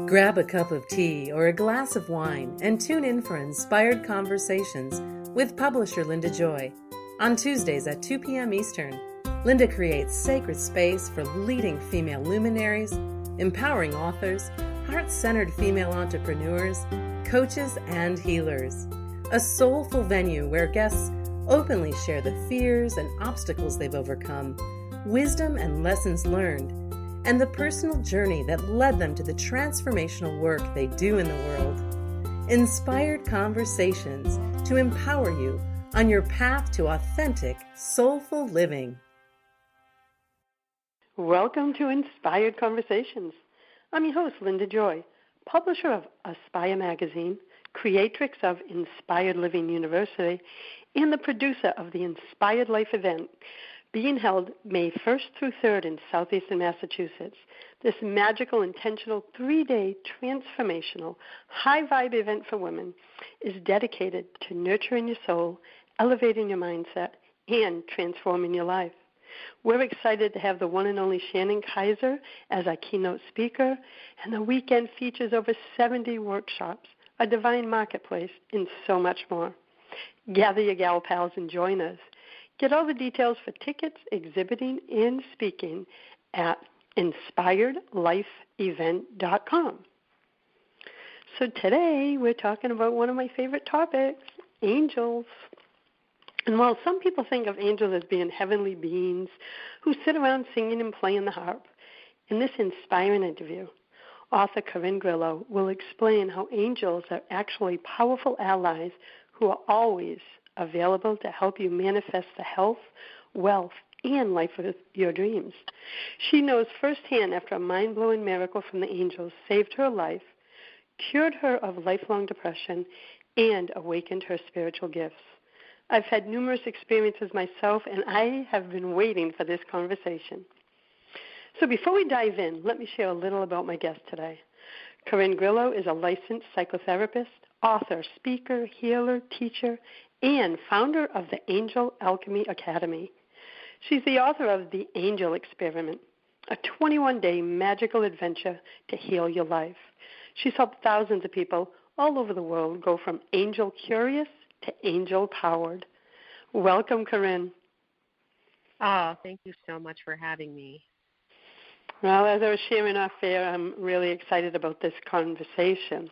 Grab a cup of tea or a glass of wine and tune in for Inspired Conversations with publisher Linda Joy. On Tuesdays at 2 p.m. Eastern, Linda creates sacred space for leading female luminaries, empowering authors, heart-centered female entrepreneurs, coaches, and healers. A soulful venue where guests openly share the fears and obstacles they've overcome, wisdom and lessons learned, and the personal journey that led them to the transformational work they do in the world. Inspired Conversations to empower you on your path to authentic, soulful living. Welcome to Inspired Conversations. I'm your host, Linda Joy, publisher of Aspire Magazine, creatrix of Inspired Living University, and the producer of the Inspired Life event, being held May 1st through 3rd in southeastern Massachusetts. This magical, intentional, 3-day transformational, high-vibe event for women is dedicated to nurturing your soul, elevating your mindset, and transforming your life. We're excited to have the one and only Shannon Kaiser as our keynote speaker, and the weekend features over 70 workshops, a divine marketplace, and so much more. Gather your gal pals and join us. Get all the details for tickets, exhibiting, and speaking at inspiredlifeevent.com. So today we're talking about one of my favorite topics, angels. And while some people think of angels as being heavenly beings who sit around singing and playing the harp, in this inspiring interview, author Corin Grillo will explain how angels are actually powerful allies who are always available to help you manifest the health, wealth, and life of your dreams. She knows firsthand after a mind-blowing miracle from the angels saved her life, cured her of lifelong depression, and awakened her spiritual gifts. I've had numerous experiences myself, and I have been waiting for this conversation. So before we dive in, let me share a little about my guest today. Corin Grillo is a licensed psychotherapist, author, speaker, healer, teacher, and founder of the Angel Alchemy Academy. She's the author of The Angel Experiment, a 21-day magical adventure to heal your life. She's helped thousands of people all over the world go from angel curious to angel powered. Welcome, Corin. Oh, thank you so much for having me. Well, as I was sharing off air, I'm really excited about this conversation.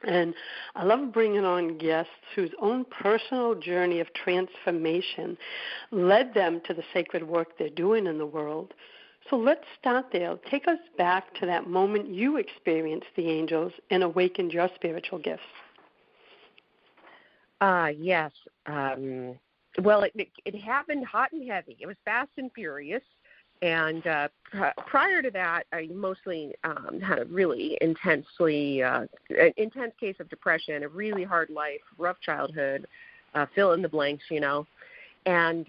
And I love bringing on guests whose own personal journey of transformation led them to the sacred work they're doing in the world. So let's start there. Take us back to that moment you experienced the angels and awakened your spiritual gifts. Yes. Well, it happened hot and heavy. It was fast and furious. And prior to that, I mostly had a really intense case of depression, a really hard life, rough childhood, fill in the blanks, you know. And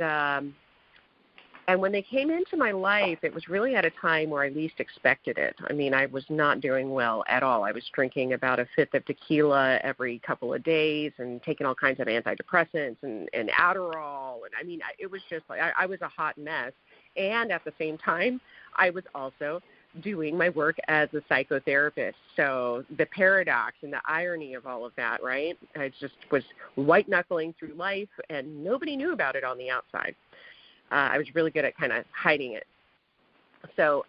when they came into my life, it was really at a time where I least expected it. I mean, I was not doing well at all. I was drinking about a fifth of tequila every couple of days and taking all kinds of antidepressants and Adderall. And I mean, it was just like I was a hot mess. And at the same time, I was also doing my work as a psychotherapist. So the paradox and the irony of all of that, right? I just was white-knuckling through life, and nobody knew about it on the outside. I was really good at kind of hiding it. So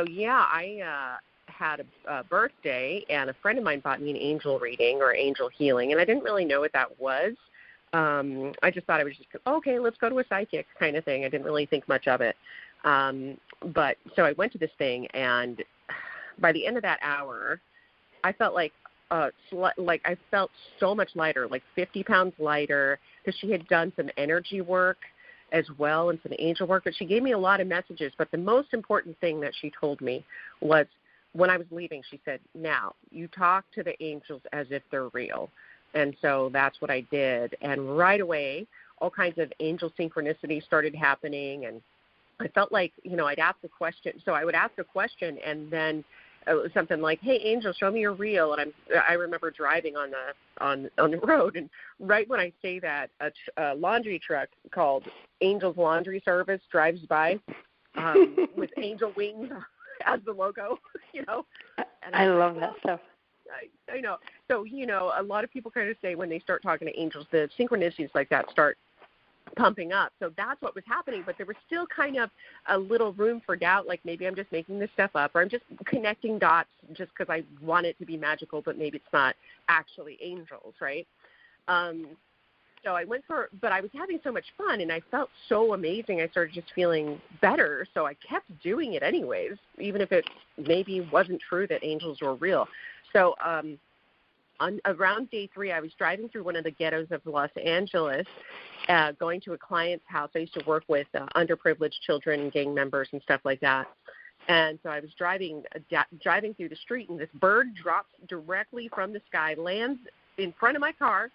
yeah, I had a birthday, and a friend of mine bought me an angel reading or angel healing, and I didn't really know what that was. I just thought it was just, okay, let's go to a psychic kind of thing. I didn't really think much of it. But so I went to this thing, and by the end of that hour, I felt like I felt so much lighter, like 50 pounds lighter, because she had done some energy work as well and some angel work. But she gave me a lot of messages. But the most important thing that she told me was when I was leaving, she said, now, you talk to the angels as if they're real. And so that's what I did. And right away, all kinds of angel synchronicity started happening. And I felt like, you know, I'd ask a question. So I would ask a question, and then it was something like, hey, angel, show me you're real. And I remember driving on the road. And right when I say that, a laundry truck called Angel's Laundry Service drives by with angel wings as the logo, you know. And I love that stuff. I know. So, a lot of people kind of say when they start talking to angels, the synchronicities like that start pumping up. So that's what was happening, but there was still kind of a little room for doubt, like maybe I'm just making this stuff up, or I'm just connecting dots just because I want it to be magical, but maybe it's not actually angels, right? So I but I was having so much fun, and I felt so amazing. I started just feeling better, so I kept doing it anyways, even if it maybe wasn't true that angels were real. So around day 3, I was driving through one of the ghettos of Los Angeles, going to a client's house. I used to work with underprivileged children, gang members, and stuff like that. And so I was driving through the street, and this bird drops directly from the sky, lands in front of my car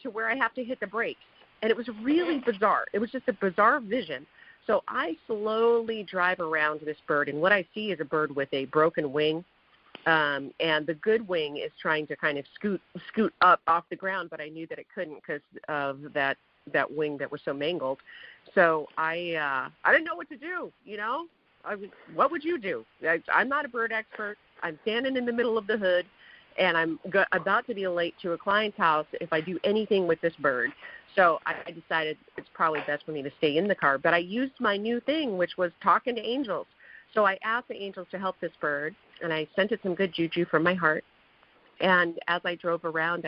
to where I have to hit the brakes. And it was really bizarre. It was just a bizarre vision. So I slowly drive around this bird, and what I see is a bird with a broken wing. And the good wing is trying to kind of scoot up off the ground, but I knew that it couldn't because of that wing that was so mangled. So I didn't know what to do, what would you do? I'm not a bird expert. I'm standing in the middle of the hood, and I'm about to be late to a client's house if I do anything with this bird. So I decided it's probably best for me to stay in the car. But I used my new thing, which was talking to angels. So I asked the angels to help this bird, and I sent it some good juju from my heart. And as I drove around,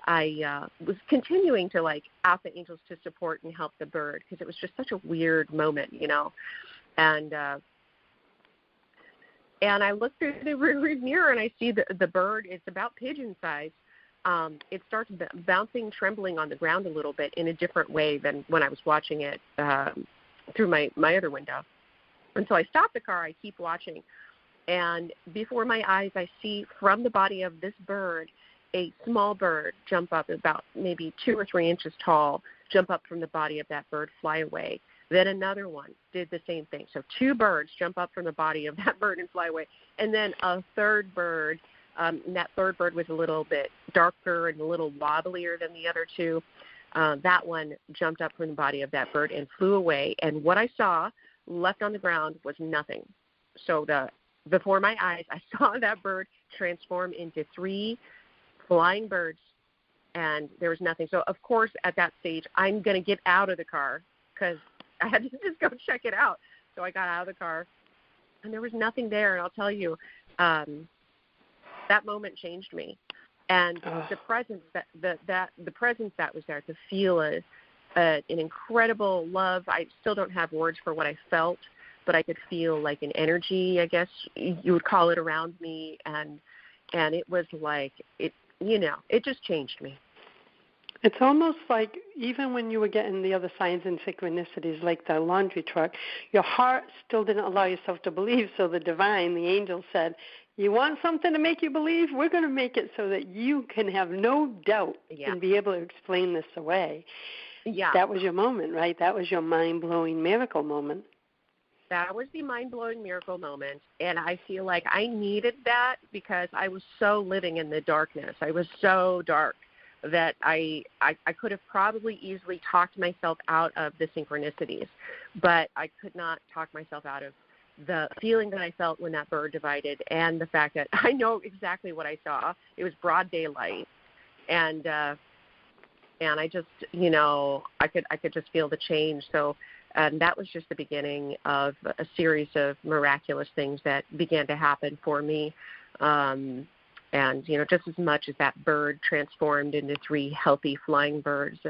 I was continuing to, ask the angels to support and help the bird because it was just such a weird moment, And I look through the rearview mirror, and I see the bird. It's about pigeon size. It starts bouncing, trembling on the ground a little bit in a different way than when I was watching it through my other window. And so I stop the car. I keep watching. And before my eyes, I see from the body of this bird a small bird jump up about maybe 2 or 3 inches tall, jump up from the body of that bird, fly away. Then another one did the same thing. So 2 birds jump up from the body of that bird and fly away. And then a third bird, and that third bird was a little bit darker and a little wobblier than the other 2. That one jumped up from the body of that bird and flew away. And what I saw left on the ground was nothing. So before my eyes, I saw that bird transform into 3 flying birds, and there was nothing. So, of course, at that stage, I'm going to get out of the car because I had to just go check it out. So I got out of the car, and there was nothing there. And I'll tell you, that moment changed me. And the presence the presence that was there, to feel an incredible love. I still don't have words for what I felt, but I could feel like an energy, I guess you would call it, around me, and it was like it just changed me. It's almost like even when you were getting the other signs and synchronicities, like the laundry truck, your heart still didn't allow yourself to believe. So the divine, the angel, said, "You want something to make you believe? We're going to make it so that you can have no doubt and be able to explain this away." Yeah, that was your moment, right? That was your mind-blowing miracle moment. That was the mind-blowing miracle moment, and I feel like I needed that because I was so living in the darkness. I was so dark that I could have probably easily talked myself out of the synchronicities, but I could not talk myself out of the feeling that I felt when that bird divided, and the fact that I know exactly what I saw. It was broad daylight, and I just, I could just feel the change. So. And that was just the beginning of a series of miraculous things that began to happen for me. And, just as much as that bird transformed into 3 healthy flying birds,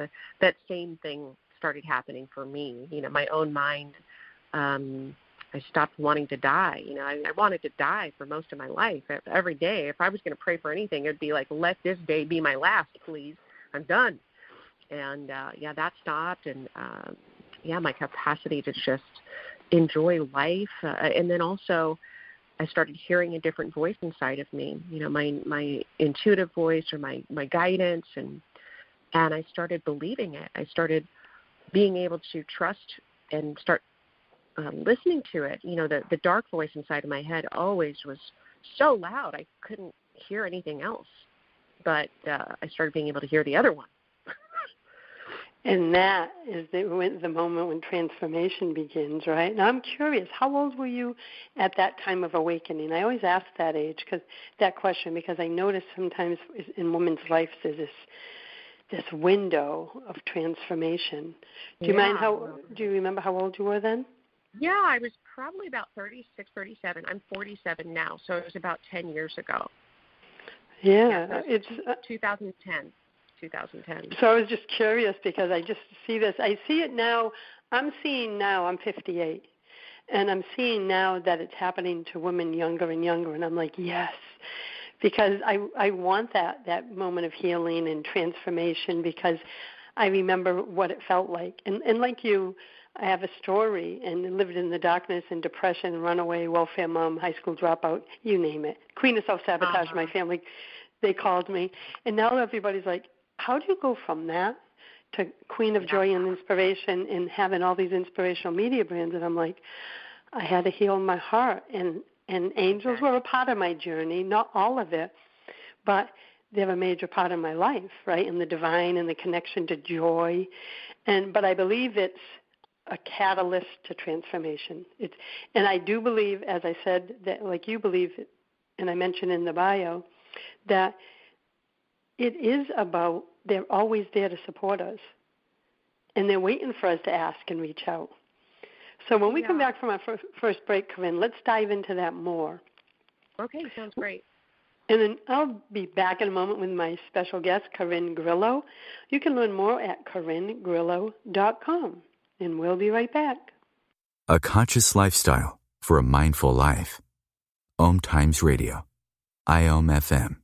that same thing started happening for me. My own mind, I stopped wanting to die. I wanted to die for most of my life. Every day, if I was going to pray for anything, it would be like, let this day be my last, please. I'm done. And, that stopped. And, my capacity to just enjoy life. And then also I started hearing a different voice inside of me, my intuitive voice or my guidance. And I started believing it. I started being able to trust and start listening to it. The dark voice inside of my head always was so loud I couldn't hear anything else. But I started being able to hear the other one. And that is the moment when transformation begins, right? Now, I'm curious, how old were you at that time of awakening? I always ask that question because I notice sometimes in women's lives there's this window of transformation. Do you remember how old you were then? Yeah, I was probably about 36, 37. I'm 47 now, so it was about 10 years ago. Yeah, it's 2010. So I was just curious because I just see this. I see it now. I'm 58, and I'm seeing now that it's happening to women younger and younger, and I'm like, yes, because I want that moment of healing and transformation because I remember what it felt like. And like you, I have a story and lived in the darkness and depression, runaway, welfare mom, high school dropout, you name it. Queen of self-sabotage, my family, they called me. And now everybody's like, how do you go from that to Queen of Joy and Inspiration and having all these inspirational media brands? And I'm like, I had to heal my heart. And angels were a part of my journey, not all of it, but they're a major part of my life, right? And the divine and the connection to joy. But I believe it's a catalyst to transformation. And I do believe, as I said, that like you believe, and I mentioned in the bio, that it is about they're always there to support us, and they're waiting for us to ask and reach out. So when we come back from our first break, Corinne, let's dive into that more. Okay, sounds great. And then I'll be back in a moment with my special guest, Corin Grillo. You can learn more at CorinGrillo.com, and we'll be right back. A conscious lifestyle for a mindful life. OMTimes Radio. IOM FM.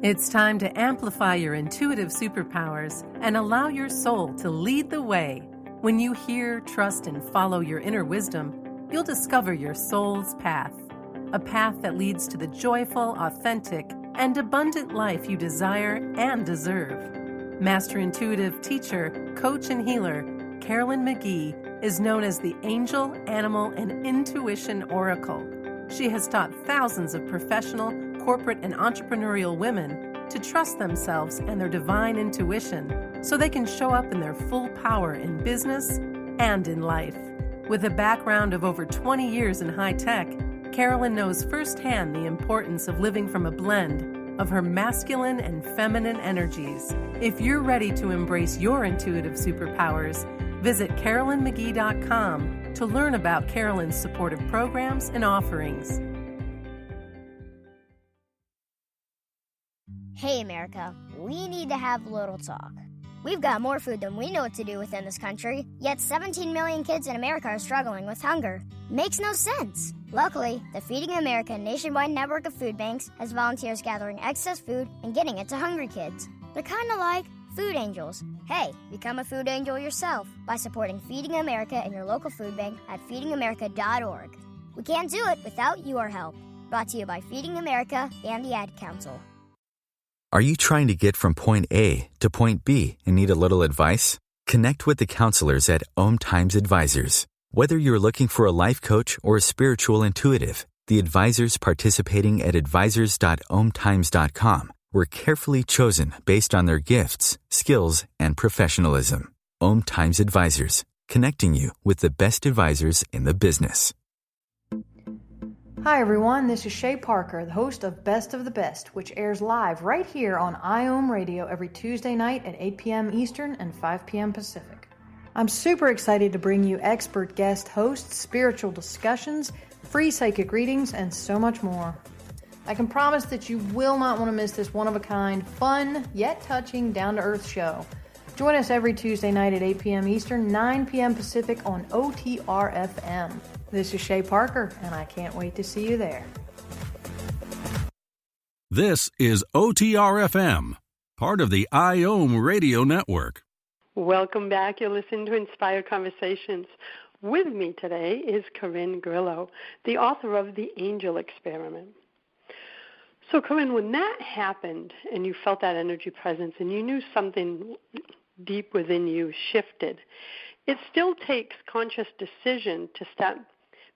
It's time to amplify your intuitive superpowers and allow your soul to lead the way. When you hear, trust, and follow your inner wisdom, you'll discover your soul's path, a path that leads to the joyful, authentic, and abundant life you desire and deserve. Master intuitive teacher, coach, and healer, Carolyn McGee is known as the Angel, Animal, and Intuition Oracle. She has taught thousands of professional, corporate, and entrepreneurial women to trust themselves and their divine intuition so they can show up in their full power in business and in life. With a background of over 20 years in high tech, Carolyn knows firsthand the importance of living from a blend of her masculine and feminine energies. If you're ready to embrace your intuitive superpowers, visit CarolynMcGee.com to learn about Carolyn's supportive programs and offerings. Hey America, we need to have a little talk. We've got more food than we know what to do with in this country, yet 17 million kids in America are struggling with hunger. Makes no sense. Luckily, the Feeding America nationwide network of food banks has volunteers gathering excess food and getting it to hungry kids. They're kind of like food angels. Hey, become a food angel yourself by supporting Feeding America in your local food bank at feedingamerica.org. We can't do it without your help. Brought to you by Feeding America and the Ad Council. Are you trying to get from point A to point B and need a little advice? Connect with the counselors at OMTimes Advisors. Whether you're looking for a life coach or a spiritual intuitive, the advisors participating at advisors.omtimes.com were carefully chosen based on their gifts, skills, and professionalism. OMTimes Advisors, connecting you with the best advisors in the business. Hi everyone, this is Shay Parker, the host of Best of the Best, which airs live right here on IOM Radio every Tuesday night at 8 p.m. Eastern and 5 p.m. Pacific. I'm super excited to bring you expert guest hosts, spiritual discussions, free psychic readings, and so much more. I can promise that you will not want to miss this one-of-a-kind, fun, yet touching, down-to-earth show. Join us every Tuesday night at 8 p.m. Eastern, 9 p.m. Pacific on OTR-FM. This is Shay Parker, and I can't wait to see you there. This is OTR-FM, part of the IOM Radio Network. Welcome back. You're listening to Inspired Conversations. With me today is Corin Grillo, the author of The Angel Experiment. So, Corin, when that happened and you felt that energy presence and you knew something deep within you shifted, it still takes conscious decision to start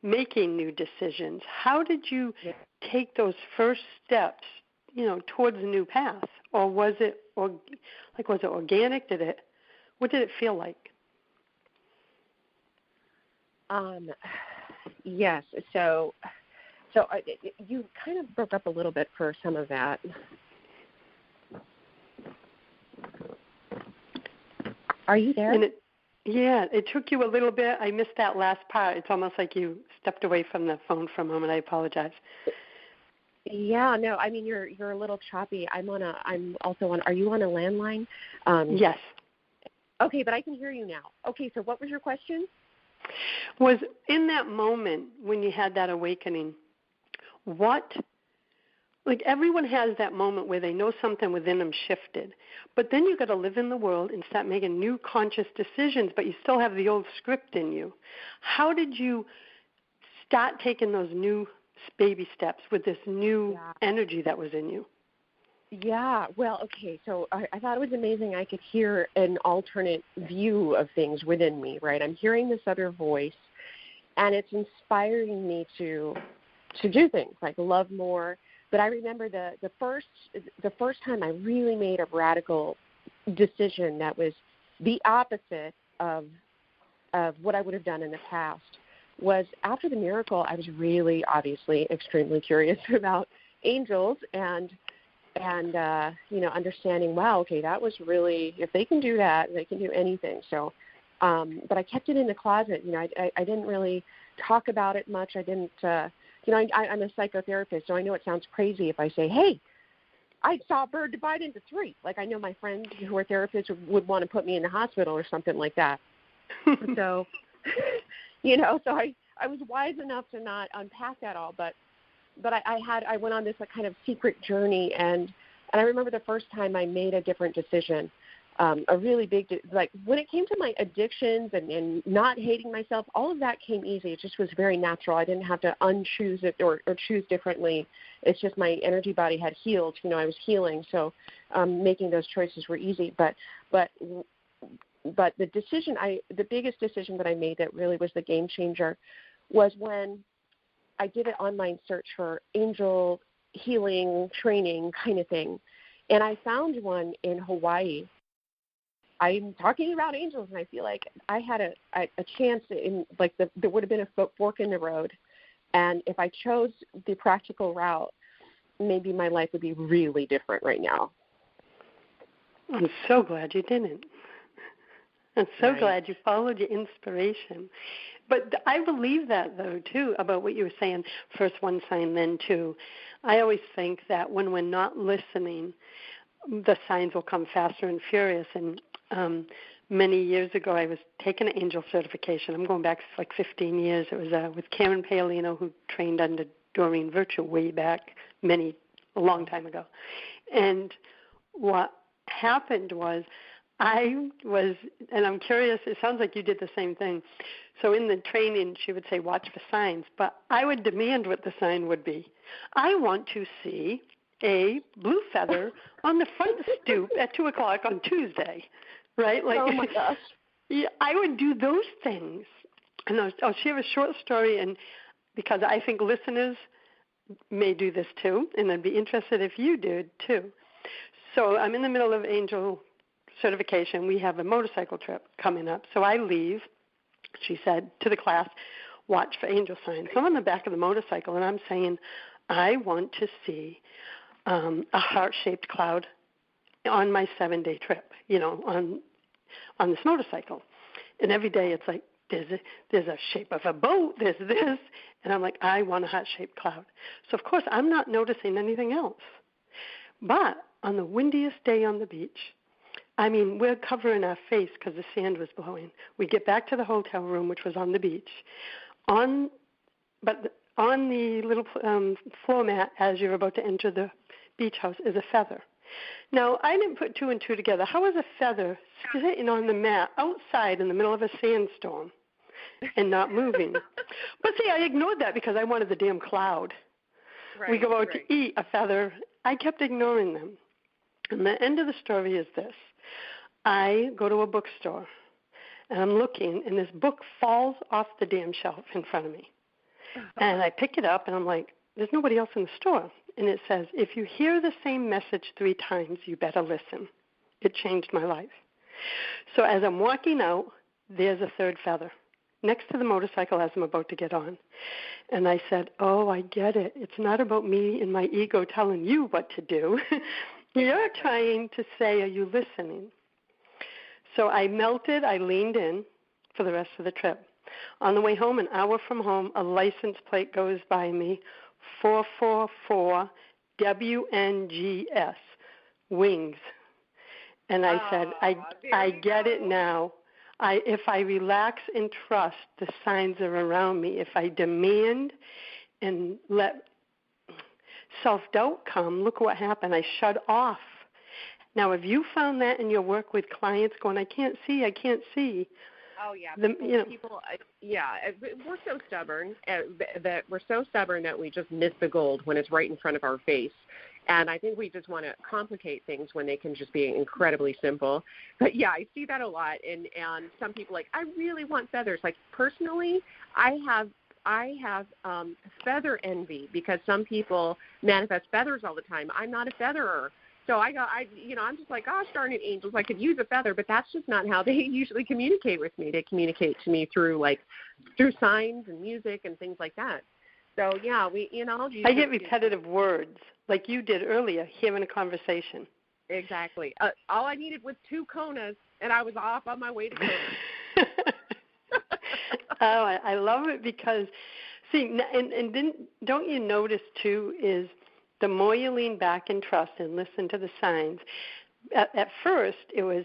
making new decisions. How did you take those first steps, towards a new path? Or was it organic? What did it feel like? Yes. So you kind of broke up a little bit for some of that. Are you there? It took you a little bit. I missed that last part. It's almost like you stepped away from the phone for a moment. I apologize. Yeah, no, I mean you're a little choppy. I'm also on. Are you on a landline? Yes. Okay, but I can hear you now. Okay, so what was your question? Was in that moment when you had that awakening, like everyone has that moment where they know something within them shifted, but then you got to live in the world and start making new conscious decisions, but you still have the old script in you. How did you start taking those new baby steps with this new energy that was in you? Yeah, well, okay, so I thought it was amazing I could hear an alternate view of things within me, right? I'm hearing this other voice, and it's inspiring me to do things, like love more. But I remember the first time I really made a radical decision that was the opposite of what I would have done in the past was after the miracle. I was really, obviously, extremely curious about angels and understanding, wow, okay, that was really, if they can do that, they can do anything. So, but I kept it in the closet. I didn't really talk about it much. I didn't, I'm a psychotherapist, so I know it sounds crazy if I say, hey, I saw a bird divide into three. Like I know my friends who are therapists would want to put me in the hospital or something like that. So, so I was wise enough to not unpack that all, but I went on this kind of secret journey, and I remember the first time I made a different decision, a really big, like when it came to my addictions and not hating myself, all of that came easy. It just was very natural. I didn't have to unchoose it or choose differently. It's just my energy body had healed. I was healing, so making those choices were easy. But the decision, the biggest decision that I made that really was the game changer was when I did an online search for angel healing training kind of thing, and I found one in Hawaii. I'm talking about angels, and I feel like I had a chance in, like, there would have been a fork in the road, and if I chose the practical route, maybe my life would be really different right now. I'm so glad you didn't. I'm so glad you followed your inspiration. But I believe that, though, too, about what you were saying, first one sign, then two. I always think that when we're not listening, the signs will come faster and furious. And many years ago, I was taking an angel certification. I'm going back like 15 years. It was with Karen Paolino, who trained under Doreen Virtue way back a long time ago. And what happened was, and I'm curious, it sounds like you did the same thing. So in the training, she would say, watch for signs, but I would demand what the sign would be. I want to see a blue feather on the front stoop at 2 o'clock on Tuesday, right? Like, oh my gosh. Yeah, I would do those things. And I'll share a short story, and because I think listeners may do this too, and I'd be interested if you did too. So I'm in the middle of angel certification. We have a motorcycle trip coming up. So I leave, she said, to the class, watch for angel signs. So I'm on the back of the motorcycle, and I'm saying, I want to see a heart-shaped cloud on my 7-day trip, on this motorcycle. And every day it's like, there's a shape of a boat, there's this, and I'm like, I want a heart-shaped cloud. So, of course, I'm not noticing anything else. But on the windiest day on the beach, we're covering our face because the sand was blowing. We get back to the hotel room, which was on the beach. On the little floor mat, as you're about to enter the beach house, is a feather. Now, I didn't put two and two together. How is a feather sitting on the mat outside in the middle of a sandstorm and not moving? But see, I ignored that because I wanted the damn cloud. Right, we go out to eat a feather. I kept ignoring them. And the end of the story is this. I go to a bookstore, and I'm looking, and this book falls off the damn shelf in front of me. And I pick it up, and I'm like, there's nobody else in the store. And it says, if you hear the same message 3 times, you better listen. It changed my life. So as I'm walking out, there's a third feather next to the motorcycle as I'm about to get on. And I said, oh, I get it. It's not about me and my ego telling you what to do. You're trying to say, are you listening? So I melted, I leaned in for the rest of the trip. On the way home, an hour from home, a license plate goes by me, 444 WNGS, wings. And I said, I get it now. If I relax and trust, the signs are around me. If I demand and let self-doubt come, look what happened. I shut off. Now, have you found that in your work with clients going, I can't see? Oh, yeah. People, we're so stubborn that we just miss the gold when it's right in front of our face. And I think we just want to complicate things when they can just be incredibly simple. But, yeah, I see that a lot. And some people I really want feathers. Like, personally, I have feather envy because some people manifest feathers all the time. I'm not a featherer. So I'm just like, gosh darn it, angels, I could use a feather, but that's just not how they usually communicate with me. They communicate to me through signs and music and things like that. So, yeah, I get repetitive words like you did earlier, hearing a conversation. Exactly. All I needed was 2 konas, and I was off on my way to konas. Oh, I love it because, see, and don't you notice, too, is the more you lean back and trust and listen to the signs, at first it was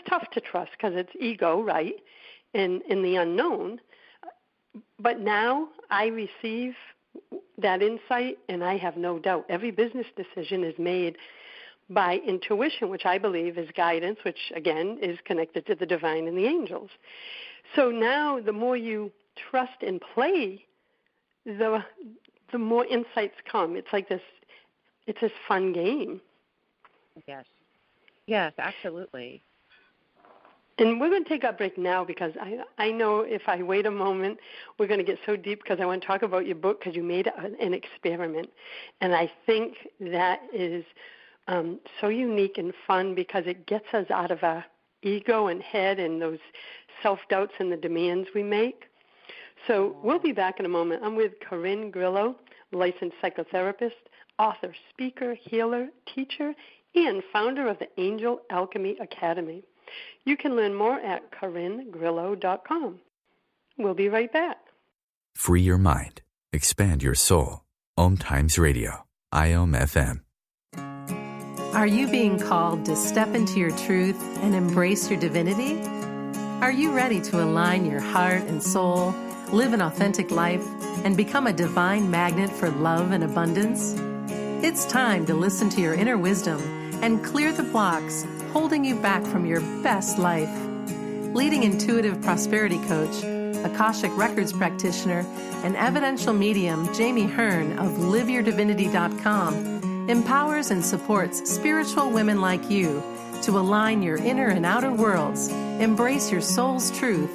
tough to trust because it's ego, right, in the unknown. But now I receive that insight, and I have no doubt. Every business decision is made by intuition, which I believe is guidance, which, again, is connected to the divine and the angels. So now the more you trust and play, the more insights come. It's like this. It's this fun game. Yes, absolutely. And we're going to take a break now because I know if I wait a moment, we're going to get so deep because I want to talk about your book because you made an experiment. And I think that is so unique and fun because it gets us out of our ego and head and those self-doubts and the demands we make. So we'll be back in a moment. I'm with Corin Grillo, licensed psychotherapist, author, speaker, healer, teacher, and founder of the Angel Alchemy Academy. You can learn more at CorinGrillo.com. We'll be right back. Free your mind. Expand your soul. OMTimes Radio. IOM FM. Are you being called to step into your truth and embrace your divinity? Are you ready to align your heart and soul, live an authentic life, and become a divine magnet for love and abundance? It's time to listen to your inner wisdom and clear the blocks holding you back from your best life. Leading intuitive prosperity coach, Akashic Records practitioner, and evidential medium Jamie Hearn of LiveYourDivinity.com empowers and supports spiritual women like you to align your inner and outer worlds, embrace your soul's truth,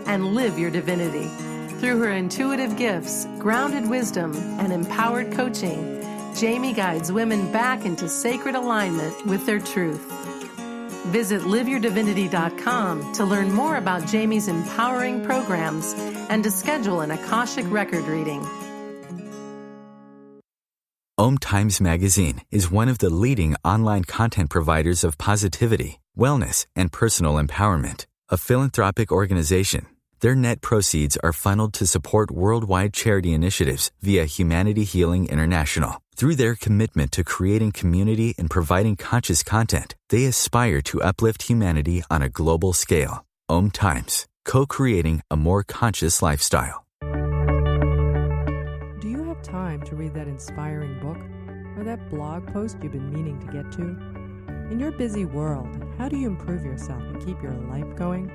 and live your divinity. Through her intuitive gifts, grounded wisdom, and empowered coaching, Jamie guides women back into sacred alignment with their truth. Visit LiveYourDivinity.com to learn more about Jamie's empowering programs and to schedule an Akashic record reading. OMTimes Magazine is one of the leading online content providers of positivity, wellness, and personal empowerment. A philanthropic organization, their net proceeds are funneled to support worldwide charity initiatives via Humanity Healing International. Through their commitment to creating community and providing conscious content, they aspire to uplift humanity on a global scale. OMTimes, co-creating a more conscious lifestyle. Do you have time to read that inspiring book or that blog post you've been meaning to get to? In your busy world, how do you improve yourself and keep your life going?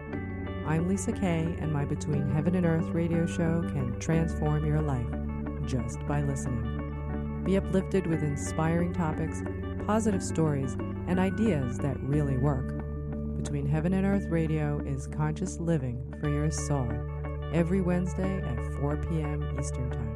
I'm Lisa Kay, and my Between Heaven and Earth radio show can transform your life just by listening. Be uplifted with inspiring topics, positive stories, and ideas that really work. Between Heaven and Earth Radio is conscious living for your soul, every Wednesday at 4 p.m. Eastern Time.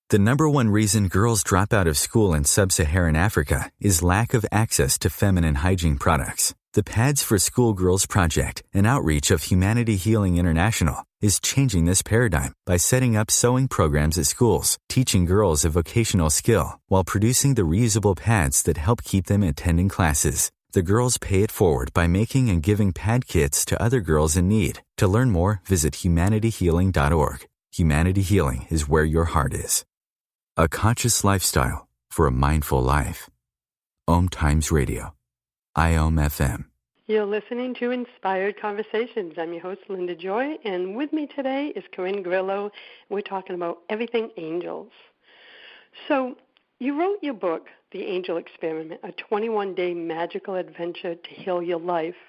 The number one reason girls drop out of school in sub-Saharan Africa is lack of access to feminine hygiene products. The Pads for Schoolgirls Project, an outreach of Humanity Healing International, is changing this paradigm by setting up sewing programs at schools, teaching girls a vocational skill, while producing the reusable pads that help keep them attending classes. The girls pay it forward by making and giving pad kits to other girls in need. To learn more, visit humanityhealing.org. Humanity Healing is where your heart is. A conscious lifestyle for a mindful life. OMTimes Radio. IOM FM. You're listening to Inspired Conversations. I'm your host, Linda Joy, and with me today is Corin Grillo. We're talking about everything angels. So you wrote your book, The Angel Experiment, a 21-day magical adventure to heal your life.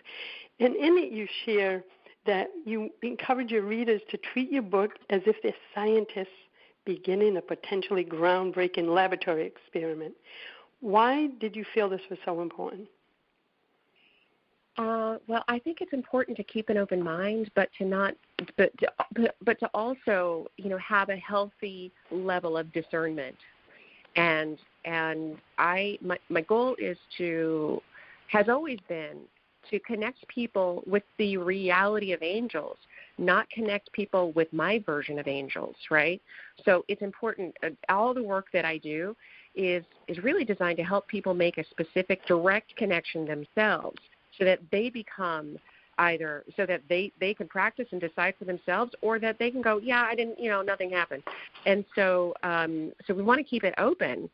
And in it you share that you encourage your readers to treat your book as if they're scientists beginning a potentially groundbreaking laboratory experiment. Why did you feel this was so important? Well, I think it's important to keep an open mind, but to also, have a healthy level of discernment. And my goal has always been to connect people with the reality of angels, not connect people with my version of angels, right? So it's important. All the work that I do is really designed to help people make a specific direct connection themselves, so that they become either, so that they can practice and decide for themselves, or that they can go, yeah, I didn't, nothing happened. And so we want to keep it open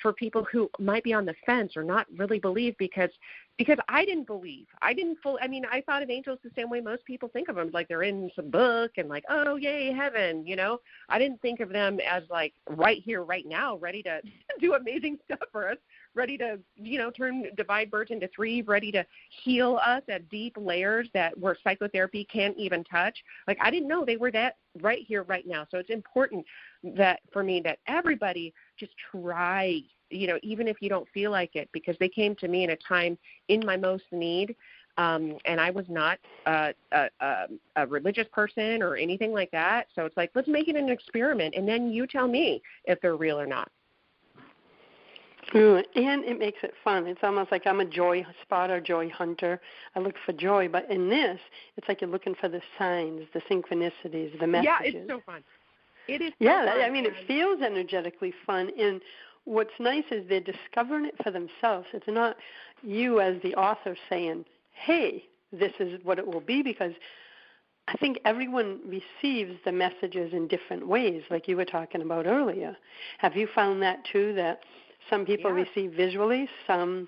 for people who might be on the fence or not really believe, because I didn't believe. I thought of angels the same way most people think of them, like they're in some book and like, oh, yay, heaven, I didn't think of them as like right here, right now, ready to do amazing stuff for us, ready to, divide birds into three, ready to heal us at deep layers that where psychotherapy can't even touch. Like, I didn't know they were that right here, right now. So it's important that for me that everybody just try, even if you don't feel like it, because they came to me in a time in my most need. And I was not a religious person or anything like that. So it's like, let's make it an experiment, and then you tell me if they're real or not. And it makes it fun. It's almost like I'm a joy spotter, joy hunter. I look for joy, but in this, it's like you're looking for the signs, the synchronicities, the messages. Yeah, it's so fun. It is. Yeah, so fun. It feels energetically fun. And what's nice is they're discovering it for themselves. It's not you as the author saying, hey, this is what it will be, because I think everyone receives the messages in different ways, like you were talking about earlier. Have you found that too, that some people receive visually, some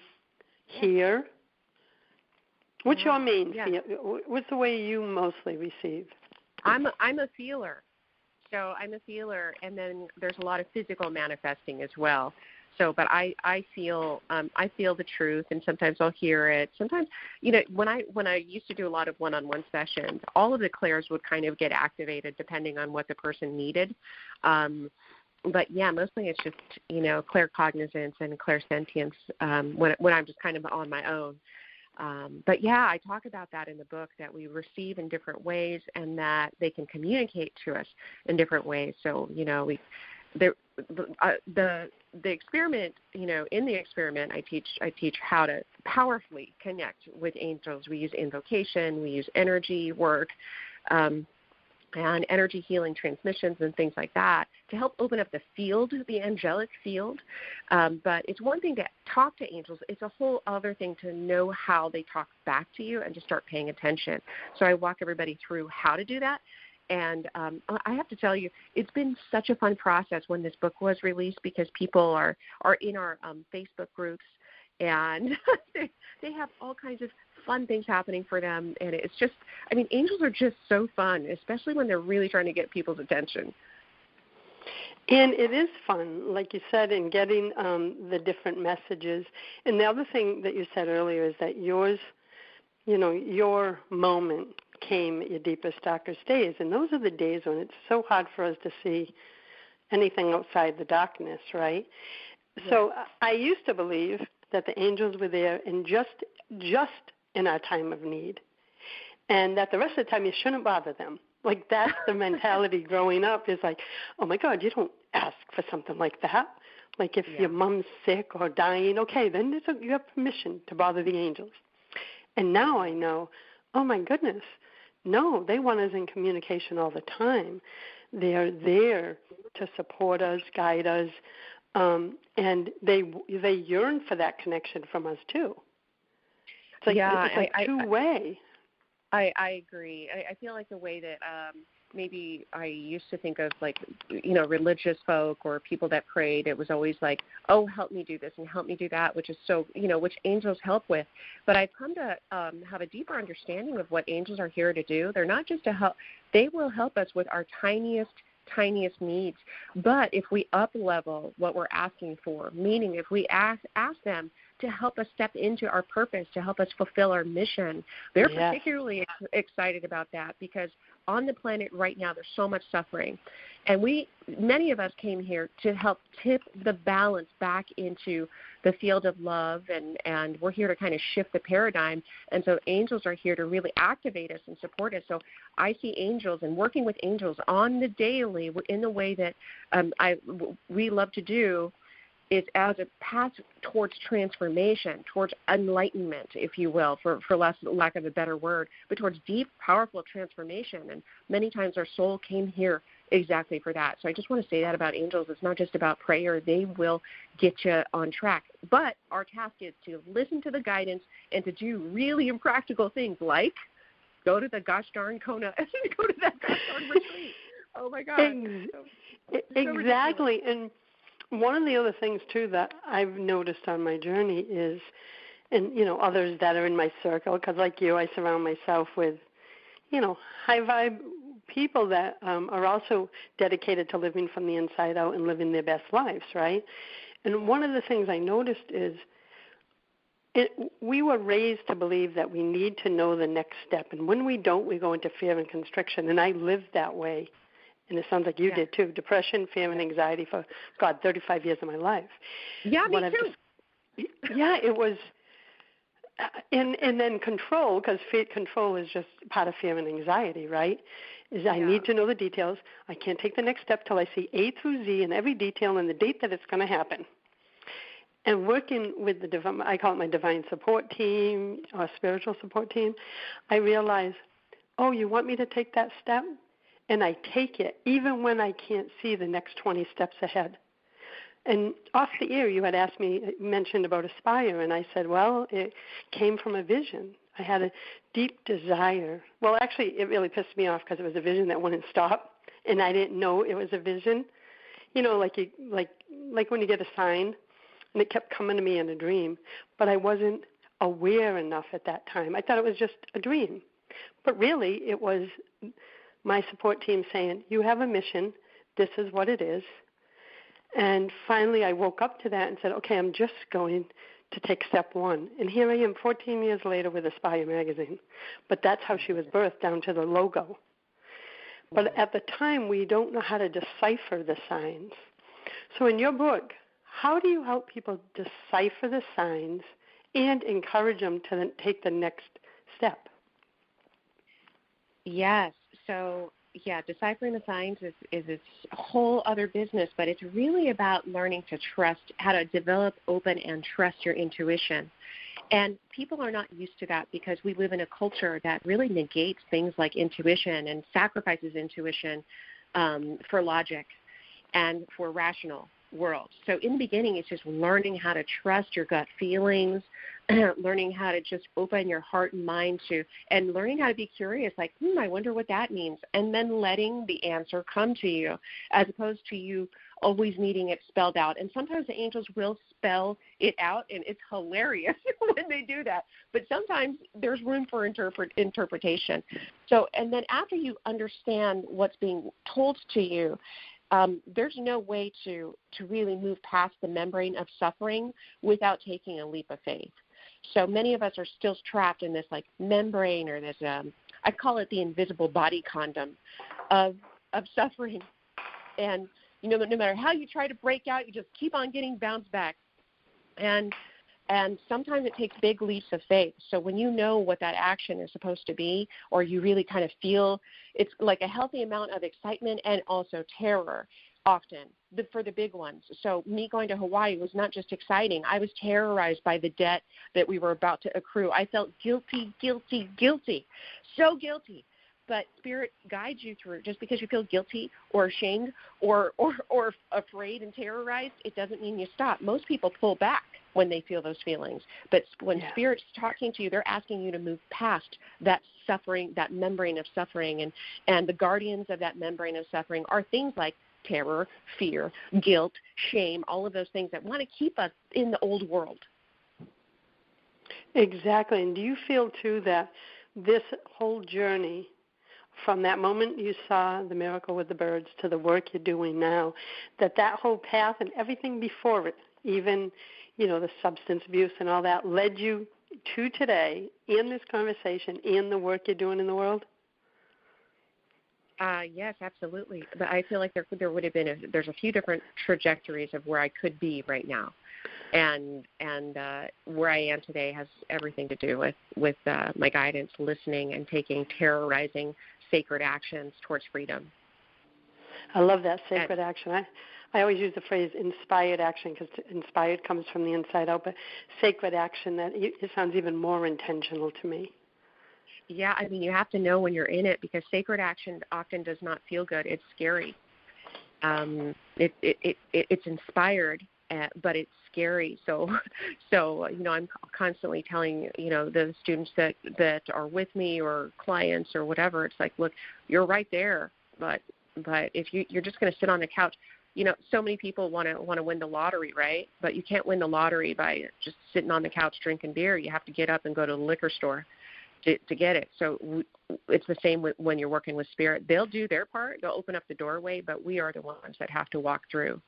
hear? What's your main feel? What's the way you mostly receive? I'm a feeler. So I'm a feeler, and then there's a lot of physical manifesting as well. So, but I feel the truth, and sometimes I'll hear it. Sometimes, when I used to do a lot of one-on-one sessions, all of the clairs would kind of get activated depending on what the person needed. But yeah, mostly it's just, claircognizance and clairsentience when I'm just kind of on my own. But yeah, I talk about that in the book, that we receive in different ways and that they can communicate to us in different ways. So, the experiment, in the experiment, I teach how to powerfully connect with angels. We use invocation, we use energy work, and energy healing transmissions and things like that to help open up the field, the angelic field. But it's one thing to talk to angels. It's a whole other thing to know how they talk back to you and to start paying attention. So I walk everybody through how to do that. And I have to tell you, it's been such a fun process when this book was released, because people are in our Facebook groups, and they have all kinds of fun things happening for them. And it's just, angels are just so fun, especially when they're really trying to get people's attention. And it is fun, like you said, in getting the different messages. And the other thing that you said earlier is that yours, your moment came at your deepest, darkest days. And those are the days when it's so hard for us to see anything outside the darkness, right? Yeah. So I used to believe that the angels were there in just in our time of need, and that the rest of the time you shouldn't bother them. Like, that's the mentality growing up, is like, oh, my God, you don't ask for something like that. Like, if your mom's sick or dying, okay, then you have permission to bother the angels. And now I know, oh, my goodness, no, they want us in communication all the time. They're there to support us, guide us, and they yearn for that connection from us, too. It's like, it's like two-way. I agree. I feel like the way that maybe I used to think of, like, religious folk or people that prayed, it was always like, oh, help me do this and help me do that, which is so, which angels help with. But I've come to have a deeper understanding of what angels are here to do. They're not just to help. They will help us with our tiniest needs. But if we up-level what we're asking for, meaning if we ask them to help us step into our purpose, to help us fulfill our mission, they're particularly excited about that, because on the planet right now there's so much suffering. And many of us came here to help tip the balance back into the field of love, and we're here to kind of shift the paradigm. And so angels are here to really activate us and support us. So I see angels and working with angels on the daily in the way that we love to do, is as a path towards transformation, towards enlightenment, if you will, for lack of a better word, but towards deep, powerful transformation. And many times our soul came here exactly for that. So I just want to say that about angels. It's not just about prayer. They will get you on track. But our task is to listen to the guidance and to do really impractical things like go to the gosh darn Kona and go to that gosh darn retreat. Oh, my God. Exactly. And one of the other things, too, that I've noticed on my journey is, and, others that are in my circle, because like you, I surround myself with, high vibe people that are also dedicated to living from the inside out and living their best lives, right? And one of the things I noticed is we were raised to believe that we need to know the next step. And when we don't, we go into fear and constriction. And I lived that way. And it sounds like you did, too. Depression, fear, and anxiety for, 35 years of my life. Yeah, me too. It was, and then control, because control is just part of fear and anxiety, right? I need to know the details. I can't take the next step till I see A through Z in every detail and the date that it's going to happen. And working with I call it my divine support team or spiritual support team, I realize, oh, you want me to take that step? And I take it even when I can't see the next 20 steps ahead. And off the air, you had mentioned about Aspire, and I said, well, it came from a vision. I had a deep desire. Well, actually, it really pissed me off because it was a vision that wouldn't stop, and I didn't know it was a vision. Like when you get a sign, and it kept coming to me in a dream, but I wasn't aware enough at that time. I thought it was just a dream. But really, it was my support team saying, you have a mission, this is what it is. And finally I woke up to that and said, okay, I'm just going to take step one. And here I am 14 years later with Aspire magazine. But that's how she was birthed, down to the logo. But at the time, we don't know how to decipher the signs. So in your book, how do you help people decipher the signs and encourage them to take the next step? Yes. So, deciphering the signs is its whole other business, but it's really about learning to trust, how to develop, open, and trust your intuition. And people are not used to that because we live in a culture that really negates things like intuition and sacrifices intuition for logic and for rational world. So in the beginning, it's just learning how to trust your gut feelings, learning how to just open your heart and mind to, and learning how to be curious, like, I wonder what that means, and then letting the answer come to you, as opposed to you always needing it spelled out. And sometimes the angels will spell it out, and it's hilarious when they do that. But sometimes there's room for interpretation. So, and then after you understand what's being told to you, there's no way to really move past the membrane of suffering without taking a leap of faith. So many of us are still trapped in this like membrane, or this, I call it the invisible body condom of suffering. And, no matter how you try to break out, you just keep on getting bounced back. And And sometimes it takes big leaps of faith. So when you know what that action is supposed to be, or you really kind of feel it's like a healthy amount of excitement and also terror often for the big ones. So me going to Hawaii was not just exciting. I was terrorized by the debt that we were about to accrue. I felt guilty, so guilty. But Spirit guides you through. Just because you feel guilty or ashamed or afraid and terrorized, it doesn't mean you stop. Most people pull back when they feel those feelings. But when Spirit's talking to you, they're asking you to move past that suffering, that membrane of suffering. And the guardians of that membrane of suffering are things like terror, fear, guilt, shame, all of those things that want to keep us in the old world. Exactly. And do you feel, too, that this whole journey, from that moment you saw the miracle with the birds to the work you're doing now, that whole path and everything before it, even, the substance abuse and all that, led you to today in this conversation, in the work you're doing in the world? Yes, absolutely. But I feel like there would have been there's a few different trajectories of where I could be right now, and where I am today has everything to do with my guidance, listening, and taking terrorizing sacred actions towards freedom. I love that, sacred action. I always use the phrase inspired action because inspired comes from the inside out, but sacred action, it sounds even more intentional to me. Yeah, I mean, you have to know when you're in it because sacred action often does not feel good. It's scary. It's inspired, but it's scary. So I'm constantly telling the students that are with me or clients or whatever. It's like, look, you're right there, but if you're just going to sit on the couch, so many people want to win the lottery, right? But you can't win the lottery by just sitting on the couch drinking beer. You have to get up and go to the liquor store to get it. So it's the same when you're working with Spirit. They'll do their part. They'll open up the doorway, but we are the ones that have to walk through.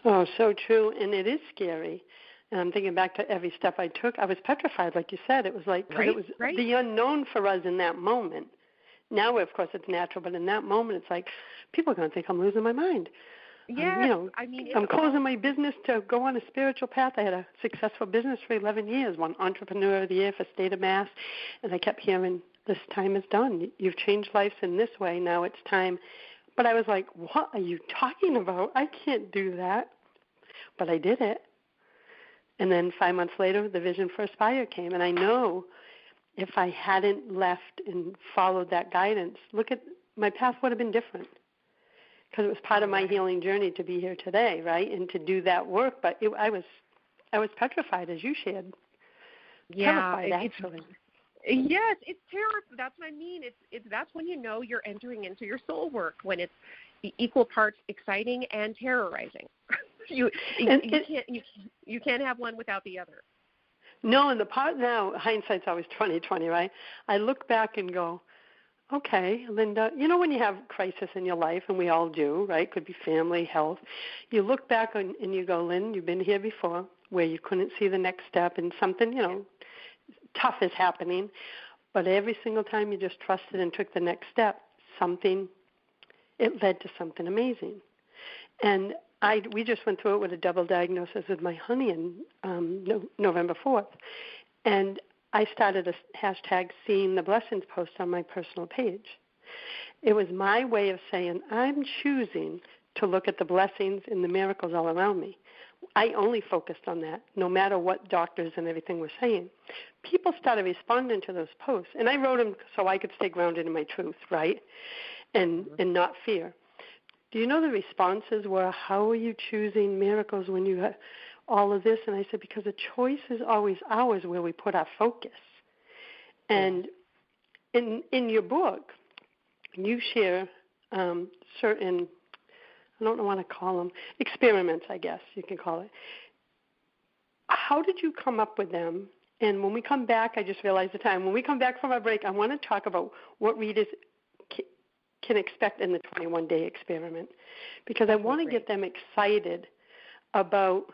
Oh, so true. And it is scary. And I'm thinking back to every step I took. I was petrified, like you said. It was like, because it was the unknown for us in that moment. Now, of course, it's natural, but in that moment, it's like, people are going to think I'm losing my mind. Yeah, I'm closing my business to go on a spiritual path. I had a successful business for 11 years, won Entrepreneur of the Year for State of Mass, and I kept hearing, this time is done. You've changed lives in this way. Now it's time. But I was like, what are you talking about? I can't do that. But I did it. And then 5 months later, the vision for Aspire came. And I know if I hadn't left and followed that guidance, my path would have been different. Because it was part of my healing journey to be here today, right, and to do that work. But I was petrified, as you shared. Yeah, terrified, actually. Yes, it's terrible. That's what I mean. That's when you know you're entering into your soul work, when it's equal parts exciting and terrorizing. You can't have one without the other. No, and the part now, hindsight's always 20/20, right? I look back and go, okay, Linda, when you have crisis in your life, and we all do, right? Could be family, health. You look back and you go, Lynn, you've been here before where you couldn't see the next step and something, tough is happening. But every single time you just trusted and took the next step, it led to something amazing. And we just went through it with a double diagnosis with my honey on November 4th. And I started a hashtag Seeing the Blessings post on my personal page. It was my way of saying I'm choosing to look at the blessings and the miracles all around me. I only focused on that, no matter what doctors and everything were saying. People started responding to those posts, and I wrote them so I could stay grounded in my truth, right, and not fear. Do you know the responses were, how are you choosing miracles when you have all of this? And I said, because the choice is always ours where we put our focus. And in your book, you share certain, I don't know what to call them, experiments, I guess you can call it. How did you come up with them? And when we come back, I just realized the time. When we come back from our break, I want to talk about what readers can expect in the 21-day experiment, because I want to get them excited about,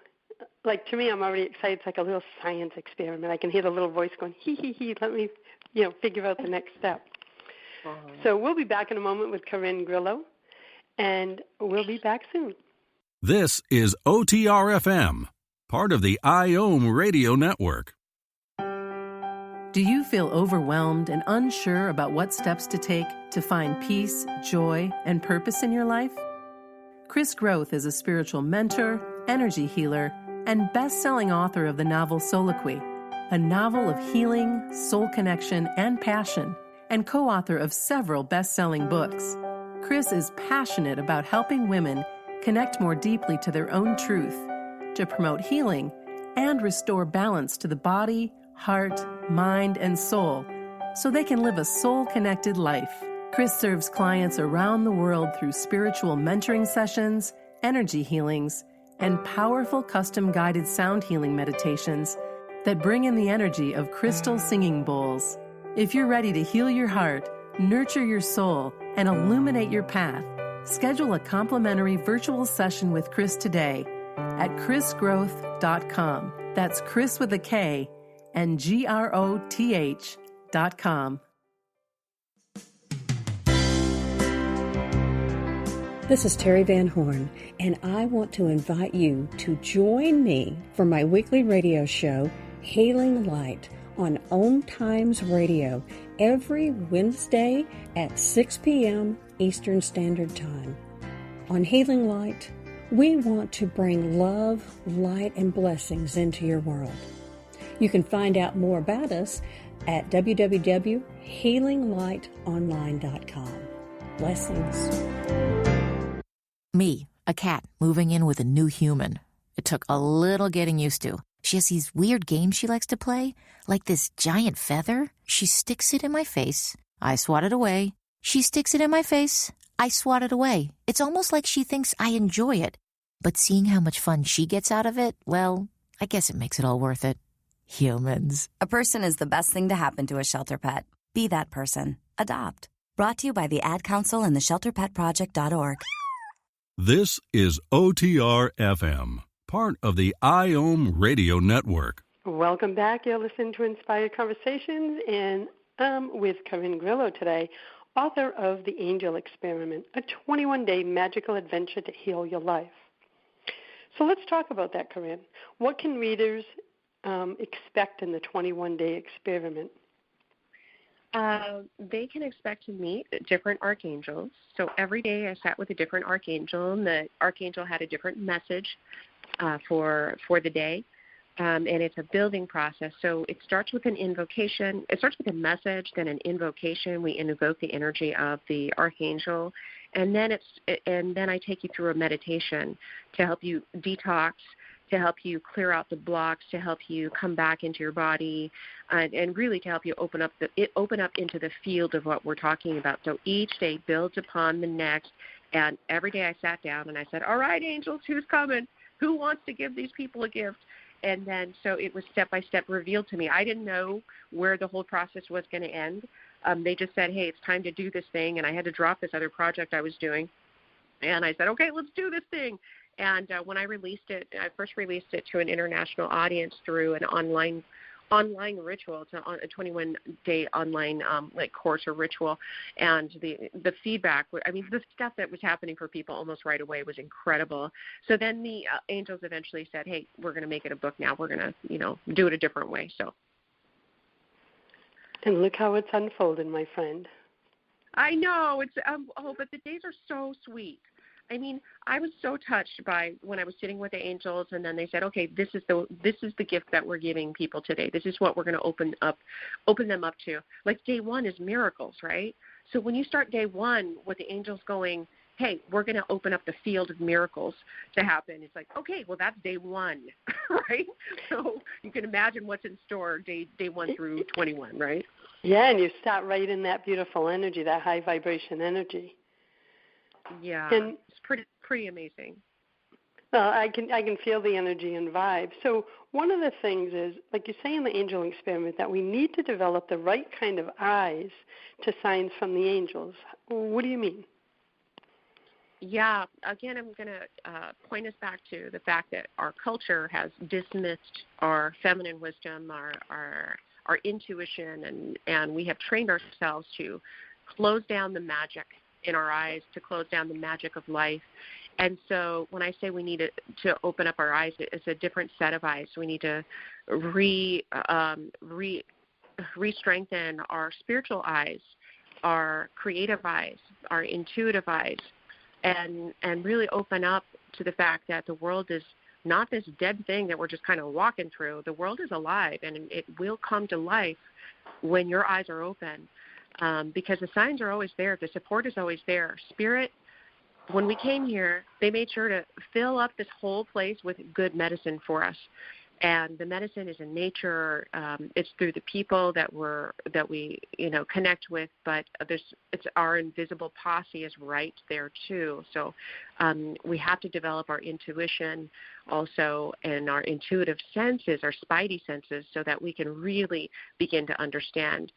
like, to me, I'm already excited. It's like a little science experiment. I can hear the little voice going, hee, let me, figure out the next step. So we'll be back in a moment with Corin Grillo, and we'll be back soon. This is OTRFM, part of the IOM Radio Network. Do you feel overwhelmed and unsure about what steps to take to find peace, joy, and purpose in your life? Chris Groth is a spiritual mentor, energy healer, and best-selling author of the novel Soliloquy, a novel of healing, soul connection, and passion, and co-author of several best-selling books. Chris is passionate about helping women connect more deeply to their own truth, to promote healing, and restore balance to the body, heart, mind, and soul, so they can live a soul-connected life. Chris serves clients around the world through spiritual mentoring sessions, energy healings, and powerful custom-guided sound healing meditations that bring in the energy of crystal singing bowls. If you're ready to heal your heart, nurture your soul, and illuminate your path, schedule a complimentary virtual session with Chris today at chrisgroth.com. That's Chris with a K and GROTH.com. This is Terry Van Horn, and I want to invite you to join me for my weekly radio show, Healing Light, on OMTimes Radio every Wednesday at 6 p.m. Eastern Standard Time. On Healing Light, we want to bring love, light, and blessings into your world. You can find out more about us at www.healinglightonline.com. Blessings. Me, a cat moving in with a new human. It took a little getting used to. She has these weird games she likes to play, like this giant feather. She sticks it in my face. I swat it away. She sticks it in my face. I swat it away. It's almost like she thinks I enjoy it. But seeing how much fun she gets out of it, well, I guess it makes it all worth it. Humans. A person is the best thing to happen to a shelter pet. Be that person. Adopt. Brought to you by the Ad Council and the ShelterPetProject.org. This is OTR-FM, part of the IOM Radio Network. Welcome back. You're listening to Inspired Conversations, and I'm with Corin Grillo today, author of The Angel Experiment, a 21-day magical adventure to heal your life. So let's talk about that, Corin. What can readers expect in the 21-day experiment? They can expect to meet different archangels. So every day I sat with a different archangel, and the archangel had a different message for the day. And it's a building process. So it starts with an invocation. It starts with a message, then an invocation. We invoke the energy of the archangel, and then I take you through a meditation to help you detox, to help you clear out the blocks, to help you come back into your body, and really to help you open up into the field of what we're talking about. So each day builds upon the next, and every day I sat down and I said, all right, angels, who's coming? Who wants to give these people a gift? And then so it was step-by-step revealed to me. I didn't know where the whole process was going to end. They just said, hey, it's time to do this thing, and I had to drop this other project I was doing. And I said, okay, let's do this thing. And when I released it, I first released it to an international audience through an online ritual. It's a 21-day online course or ritual. And the feedback, the stuff that was happening for people almost right away was incredible. So then the angels eventually said, hey, we're going to make it a book now. We're going to, do it a different way. So. And look how it's unfolded, my friend. I know. It's but the days are so sweet. I was so touched by when I was sitting with the angels, and then they said, okay, this is the gift that we're giving people today. This is what we're going to open them up to. Like day one is miracles, right? So when you start day one with the angels going, hey, we're going to open up the field of miracles to happen. It's like, okay, well, that's day one, right? So you can imagine what's in store day 1 through 21, right? Yeah, and you start right in that beautiful energy, that high vibration energy. Yeah, and it's pretty amazing. Well, I can feel the energy and vibe. So one of the things is, like you say in the angel experiment, that we need to develop the right kind of eyes to signs from the angels. What do you mean? Yeah, again, I'm going to point us back to the fact that our culture has dismissed our feminine wisdom, our intuition, and we have trained ourselves to close down the magic in our eyes, to close down the magic of life. And so when I say we need to open up our eyes, it's a different set of eyes. We need to re-strengthen our spiritual eyes, our creative eyes, our intuitive eyes, and really open up to the fact that the world is not this dead thing that we're just kind of walking through. The world is alive, and it will come to life when your eyes are open, because the signs are always there. The support is always there. Spirit, when we came here, they made sure to fill up this whole place with good medicine for us. And the medicine is in nature. It's through the people that we connect with, but it's our invisible posse is right there too. So we have to develop our intuition also, and our intuitive senses, our spidey senses, so that we can really begin to understand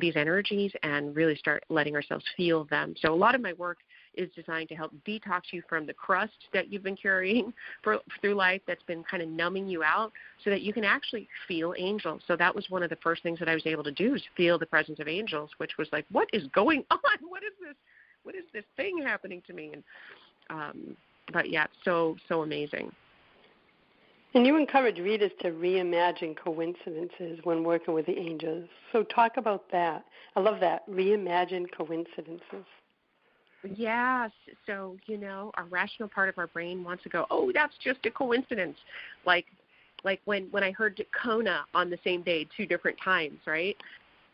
these energies and really start letting ourselves feel them. So a lot of my work is designed to help detox you from the crust that you've been carrying through life that's been kind of numbing you out, so that you can actually feel angels. So that was one of the first things that I was able to do, is feel the presence of angels, which was like, what is going on? What is this? What is this thing happening to me? And but yeah, so amazing. And you encourage readers to reimagine coincidences when working with the angels. So talk about that. I love that, reimagine coincidences. Yes. So, our rational part of our brain wants to go, oh, that's just a coincidence. Like when I heard Kona on the same day 2 different times, right?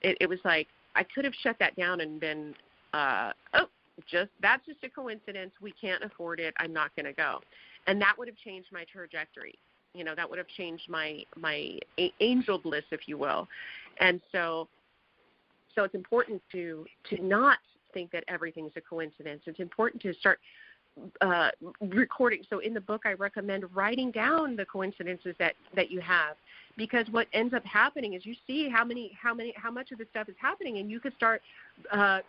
It was like I could have shut that down and been, that's just a coincidence. We can't afford it. I'm not going to go. And that would have changed my trajectory. That would have changed my angel bliss, if you will. And so it's important to not think that everything is a coincidence. It's important to start recording. So in the book, I recommend writing down the coincidences that you have, because what ends up happening is you see how much of this stuff is happening, and you could start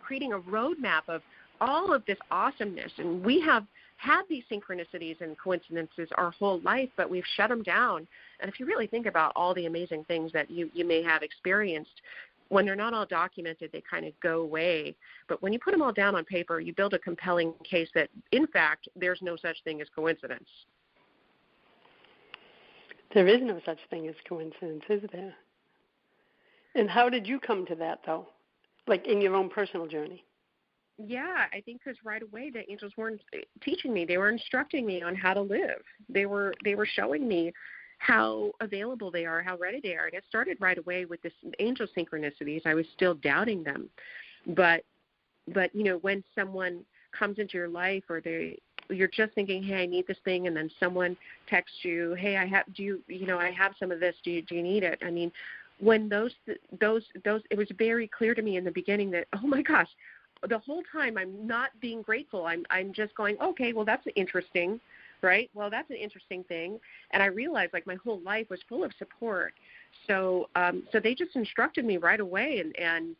creating a roadmap of all of this awesomeness. And we have had these synchronicities and coincidences our whole life, but we've shut them down. And if you really think about all the amazing things that you may have experienced, when they're not all documented, they kind of go away. But when you put them all down on paper, you build a compelling case that, in fact, there's no such thing as coincidence. There is no such thing as coincidence, is there? And how did you come to that, though, like in your own personal journey? Yeah, I think because right away the angels weren't teaching me. They were instructing me on how to live. They were showing me how available they are, how ready they are. And it started right away with this angel synchronicities. I was still doubting them. But when someone comes into your life, or you're just thinking, hey, I need this thing, and then someone texts you, hey, I have some of this. Do you need it? I mean, when those, it was very clear to me in the beginning that, oh my gosh, the whole time I'm not being grateful. I'm just going, okay, well, that's interesting. Right? Well, that's an interesting thing. And I realized my whole life was full of support. So they just instructed me right away and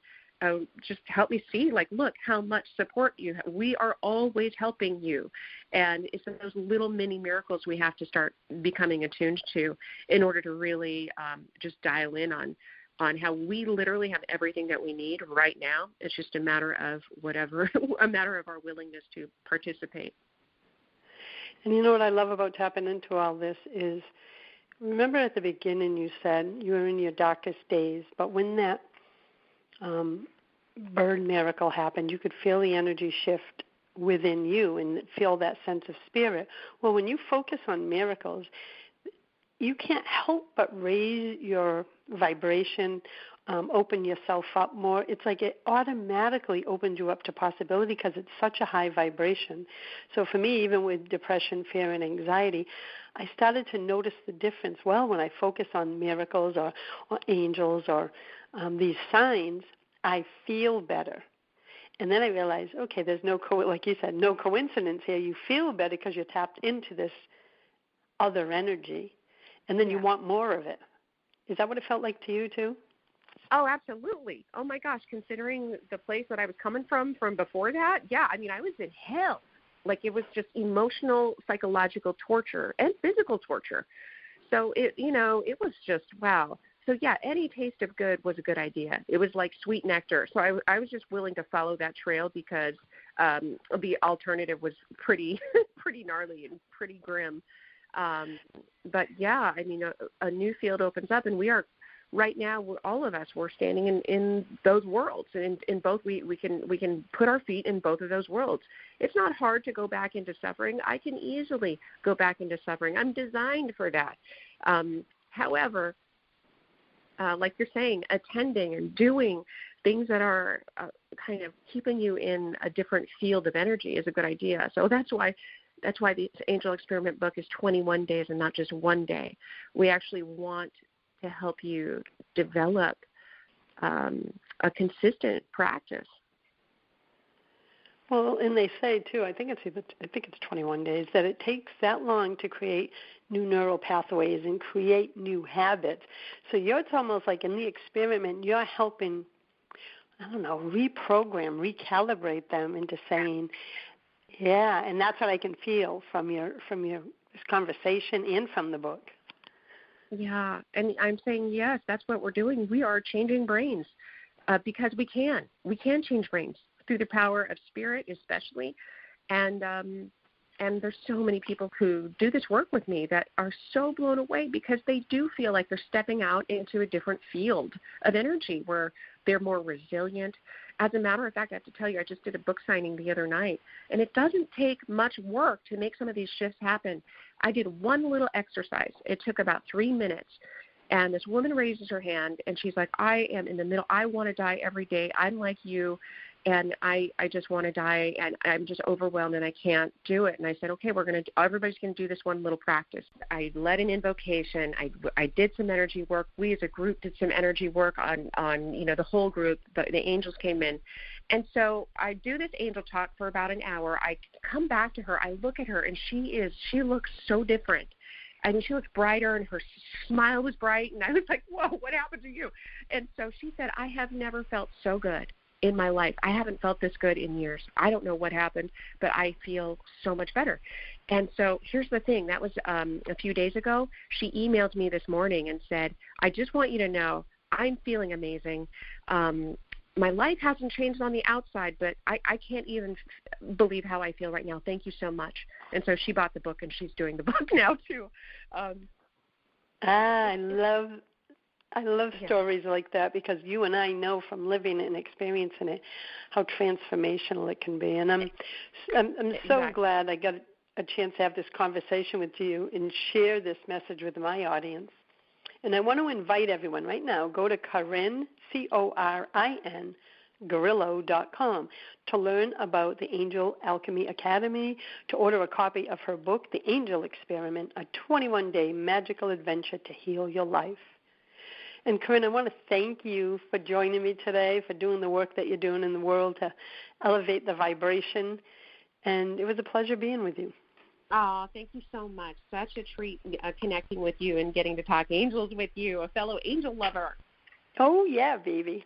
just helped me see, look how much support you have. We are always helping you. And it's those little mini miracles we have to start becoming attuned to in order to really just dial in on how we literally have everything that we need right now. It's just a matter of our willingness to participate. And you know what I love about tapping into all this is, remember at the beginning you said you were in your darkest days, but when that bird miracle happened, you could feel the energy shift within you and feel that sense of spirit. Well, when you focus on miracles, you can't help but raise your vibration, open yourself up more. It's like it automatically opens you up to possibility because it's such a high vibration. So for me, even with depression, fear, and anxiety, I started to notice the difference. Well, when I focus on miracles or angels or these signs, I feel better. And then I realized, okay, there's like you said, no coincidence here. You feel better because you're tapped into this other energy, and then you want more of it. Is that what it felt like to you too? Oh, absolutely. Oh, my gosh, considering the place that I was coming from before that, yeah, I mean, I was in hell. It was just emotional, psychological torture and physical torture. So, it was just, wow. So, yeah, any taste of good was a good idea. It was like sweet nectar. So I was just willing to follow that trail because The alternative was pretty gnarly and pretty grim. But yeah, I mean, a new field opens up, and we are right now. All of us, we're standing in those worlds, and in both we can put our feet in both of those worlds. It's not hard to go back into suffering. I can easily go back into suffering. I'm designed for that. However, like you're saying, attending and doing things that are kind of keeping you in a different field of energy is a good idea. So that's why the Angel Experiment book is 21 days and not just one day. We actually want to help you develop a consistent practice. Well, and they say too, I think it's 21 days, that it takes that long to create new neural pathways and create new habits. So it's almost like in the experiment, you're helping, reprogram, recalibrate them into saying, yeah, and that's what I can feel from this conversation and from the book. Yeah, and I'm saying yes, that's what we're doing. We are changing brains because we can. We can change brains through the power of spirit, especially, and there's so many people who do this work with me that are so blown away because they do feel like they're stepping out into a different field of energy where they're more resilient. As a matter of fact, I have to tell you, I just did a book signing the other night, and it doesn't take much work to make some of these shifts happen. I did one little exercise. It took about 3 minutes, and this woman raises her hand, and she's like, I am in the middle. I want to die every day. I'm like you, and I just want to die, and I'm just overwhelmed, and I can't do it. And I said, okay, everybody's going to do this one little practice. I led an invocation. I did some energy work. We as a group did some energy work on the whole group. The angels came in. And so I do this angel talk for about an hour. I come back to her. I look at her, and she looks so different. I mean, she looks brighter, and her smile was bright, and I was like, whoa, what happened to you? And so she said, I have never felt so good in my life. I haven't felt this good in years. I don't know what happened, but I feel so much better. And so here's the thing. That was a few days ago. She emailed me this morning and said, I just want you to know I'm feeling amazing. My life hasn't changed on the outside, but I can't even believe how I feel right now. Thank you so much. And so she bought the book, and she's doing the book now too. I love stories like that because you and I know from living and experiencing it how transformational it can be. And I'm so glad I got a chance to have this conversation with you and share this message with my audience. And I want to invite everyone right now, go to Corin, Corin, Grillo.com to learn about the Angel Alchemy Academy, to order a copy of her book, The Angel Experiment, a 21-day magical adventure to heal your life. And Corin, I want to thank you for joining me today, for doing the work that you're doing in the world to elevate the vibration. And it was a pleasure being with you. Oh, thank you so much. Such a treat connecting with you and getting to talk angels with you, a fellow angel lover. Oh, yeah, baby.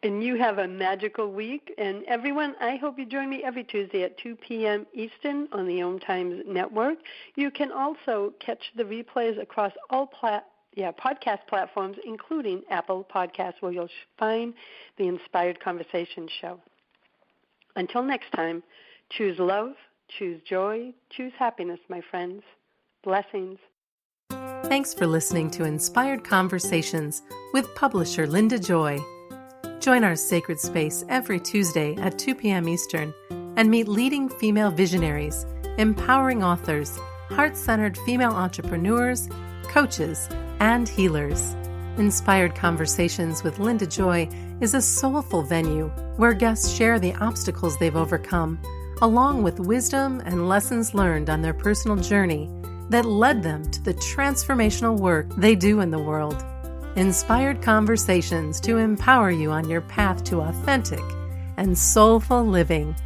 And you have a magical week. And everyone, I hope you join me every Tuesday at 2 p.m. Eastern on the OMTimes network. You can also catch the replays across all podcast platforms, including Apple Podcasts, where you'll find the Inspired Conversation show. Until next time, choose love, choose joy, choose happiness, my friends. Blessings. Thanks for listening to Inspired Conversations with publisher Linda Joy. Join our sacred space every Tuesday at 2 p.m. Eastern and meet leading female visionaries, empowering authors, heart-centered female entrepreneurs, coaches, and healers. Inspired Conversations with Linda Joy is a soulful venue where guests share the obstacles they've overcome, along with wisdom and lessons learned on their personal journey that led them to the transformational work they do in the world. Inspired Conversations to empower you on your path to authentic and soulful living.